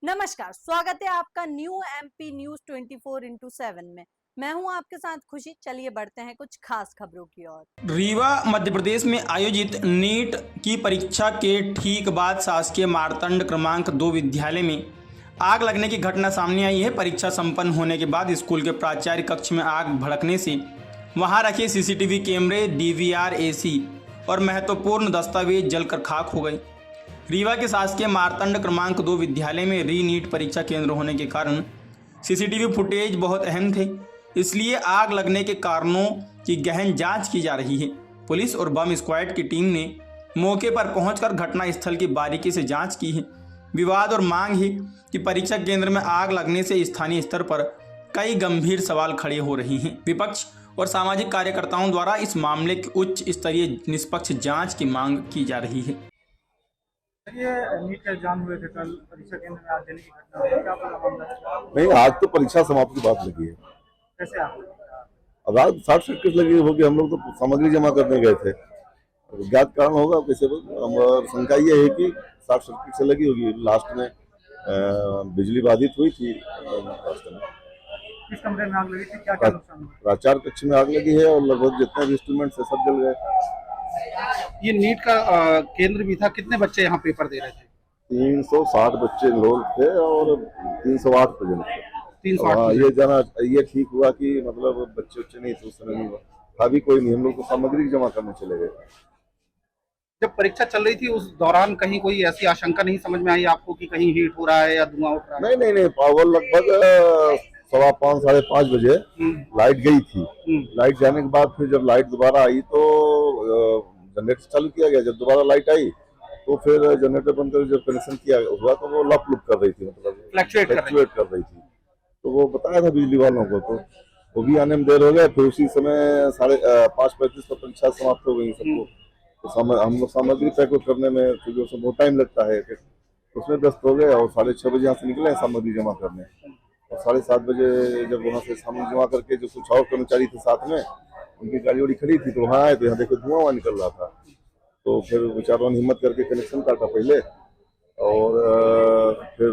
नमस्कार, स्वागत है आपका न्यू एमपी न्यूज 24x7 में। मैं हूं आपके साथ खुशी। चलिए बढ़ते हैं कुछ खास खबरों की ओर। रीवा मध्य प्रदेश में आयोजित नीट की परीक्षा के ठीक बाद शासकीय मारतंड क्रमांक 2 विद्यालय में आग लगने की घटना सामने आई है। परीक्षा संपन्न होने के बाद स्कूल के प्राचार्य कक्ष में आग भड़कने से वहां रखे सीसीटीवी कैमरे, डीवीआर, एसी और महत्वपूर्ण दस्तावेज जलकर खाक हो गए। रीवा के शासकीय मारतंड क्रमांक 2 विद्यालय में री नीट परीक्षा केंद्र होने के कारण सीसीटीवी फुटेज बहुत अहम थे, इसलिए आग लगने के कारणों की गहन जांच की जा रही है। पुलिस और बम स्क्वाड की टीम ने मौके पर पहुंचकर घटनास्थल की बारीकी से जांच की है। विवाद और मांग है कि परीक्षा केंद्र में आग लगने से स्थानीय स्तर पर कई गंभीर सवाल खड़े हो रहे हैं। विपक्ष और सामाजिक कार्यकर्ताओं द्वारा इस मामले की उच्च स्तरीय निष्पक्ष जांच की मांग की जा रही है। ये नीट के एग्जाम हुए थे कल, परीक्षा केंद्र में आग देने की घटना हुई, क्या पूरा मामला है? नहीं, आज तो परीक्षा समाप्ति की बात लगी है। कैसे आप? अब आज 60 सर्किट लगी होगी। हम लोग तो सामग्री जमा करने गए थे, ज्ञात कारण होगा कैसे। शंका ये है कि 60 सर्किट से लगी होगी। लास्ट में बिजली बाधित हुई थी। किस कमरे में आग लगी थी, क्या क्या नुकसान हुआ? प्राचार्य कक्ष में आग लगी है और लगभग जितने भी इंस्ट्रूमेंट है सब जल गए। ये नीट का केंद्र भी था, कितने बच्चे यहाँ पेपर दे रहे थे? 360 बच्चे एनरोल थे और 308 प्रेजेंट थे। 308। ये ठीक हुआ कि मतलब बच्चे नहीं थे उस समय, नहीं हुआ अभी कोई नहीं। हम लोग तो सामग्री जमा करने चले गए। जब परीक्षा चल रही थी उस दौरान कहीं कोई ऐसी आशंका नहीं समझ में आई आपको कि कहीं हीट हो रहा है या धुआं उठ रहा है? नहीं, पावर लगभग 5:15 साढ़े 5 बजे लाइट गई थी। लाइट जाने के बाद फिर जब लाइट दोबारा आई तो जनरेटर चालू किया गया। जब दोबारा लाइट आई तो फिर जनरेटर बंद कर जब कनेक्शन किया हुआ तो वो लप लुप कर रही थी, मतलब फ्लक्चुएट कर रही थी। तो वो बताया था बिजली वालों को, तो वो भी आने में देर हो गया। फिर उसी समय 5:35 पर परीक्षा समाप्त हो गई सबको। तो हम लोग सामग्री पैक करने में क्योंकि उसमें बहुत टाइम लगता है, उसमें व्यस्त हो गए और 6:30 बजे यहाँ से निकले सामग्री जमा करने। और 7:30 बजे जब वहाँ से सामग्री जमा करके जो कुछ और कर्मचारी थे साथ में, उनकी गाड़ी वाड़ी खड़ी थी, तो वहाँ आए तो यहाँ देखो धुआं निकल रहा था। तो फिर बेचारों ने हिम्मत करके कनेक्शन काटा पहले और फिर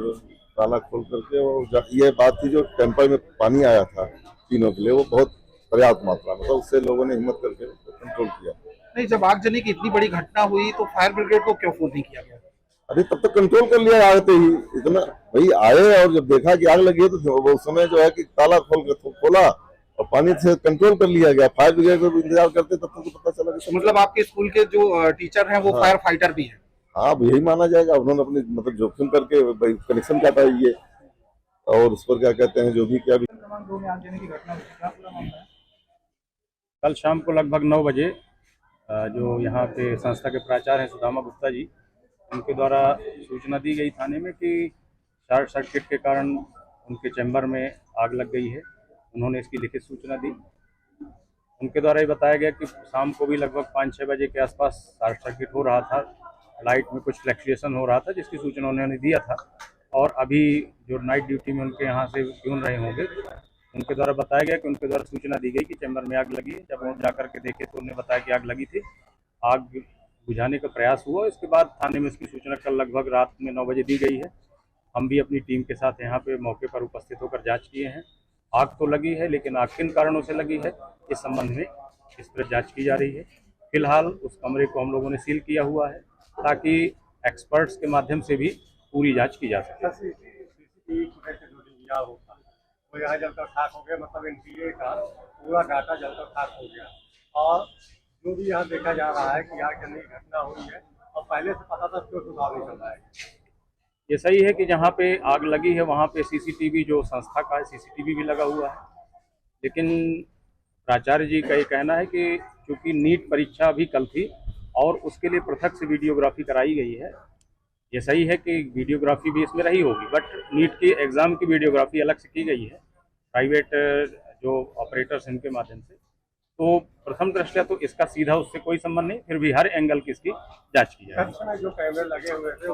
ताला खोल करके। और ये बात थी जो टेम्पर में पानी आया था तीनों के लिए, वो बहुत पर्याप्त मात्रा में, तो उससे लोगों ने हिम्मत करके कंट्रोल किया। नहीं, जब आगजनी की इतनी बड़ी घटना हुई तो फायर ब्रिगेड को क्यों फोन नहीं किया गया? अभी तब तक कंट्रोल कर लिया आते ही। इतना भाई आए और जब देखा कि आग लगी है तो वो समय जो है कि ताला खोला और पानी से कंट्रोल कर लिया गया। फायर ब्रिगेड को इंतजार करते तब तक पता चला कि मतलब आपके स्कूल के जो टीचर हैं वो फायर फाइटर भी हैं? हाँ, यही माना जाएगा। उन्होंने अपनी मतलब जोखिम करके कनेक्शन काटा ये, और उस पर क्या कहते हैं जो भी क्या भी। कल शाम को लगभग 9 बजे जो यहाँ पे संस्था के प्राचार्य हैं सुदामा गुप्ता जी, उनके द्वारा सूचना दी गई थाने में कि शॉर्ट सर्किट के कारण उनके चैम्बर में आग लग गई है। उन्होंने इसकी लिखित सूचना दी। उनके द्वारा ये बताया गया कि शाम को भी लगभग 5-6 बजे के आसपास शॉर्ट सर्किट हो रहा था, लाइट में कुछ फ्लक्चुएशन हो रहा था, जिसकी सूचना उन्होंने दिया था। और अभी जो नाइट ड्यूटी में उनके यहाँ से क्यों रहे होंगे, उनके द्वारा बताया गया कि उनके द्वारा सूचना दी गई कि चैम्बर में आग लगी है। जब वो जाकर के देखे तो उन्हें बताया कि आग लगी थी। आग बुझाने का प्रयास हुआ। इसके बाद थाने में इसकी सूचना कल लगभग रात में 9 बजे दी गई है। हम भी अपनी टीम के साथ यहाँ पे मौके पर उपस्थित होकर जांच किए हैं। आग तो लगी है, लेकिन आग किन कारणों से लगी है इस संबंध में इस पर जांच की जा रही है। फिलहाल उस कमरे को हम लोगों ने सील किया हुआ है ताकि एक्सपर्ट्स के माध्यम से भी पूरी जांच की जा सके। वो यहाँ जलकर खाक हो गया, मतलब एनटीए का पूरा डाटा जलकर खाक हो गया। और जो भी यहाँ देखा जा रहा है कि आग जलने की घटना हुई है और पहले से पता था क्यों सुधार नहीं चल रहा है। ये सही है कि जहाँ पे आग लगी है वहाँ पे सीसीटीवी जो संस्था का है सीसीटीवी भी लगा हुआ है, लेकिन प्राचार्य जी का ये कहना है कि चूँकि नीट परीक्षा भी कल थी और उसके लिए पृथक से वीडियोग्राफी कराई गई है। ये सही है कि वीडियोग्राफी भी इसमें रही होगी, बट नीट की एग्ज़ाम की वीडियोग्राफी अलग से की गई है प्राइवेट जो ऑपरेटर्स इनके माध्यम से। तो प्रथम दृष्टया तो इसका सीधा उससे कोई संबंध नहीं, फिर भी हर एंगल की इसकी जांच की जाएगी। जो कैमरे लगे हुए थे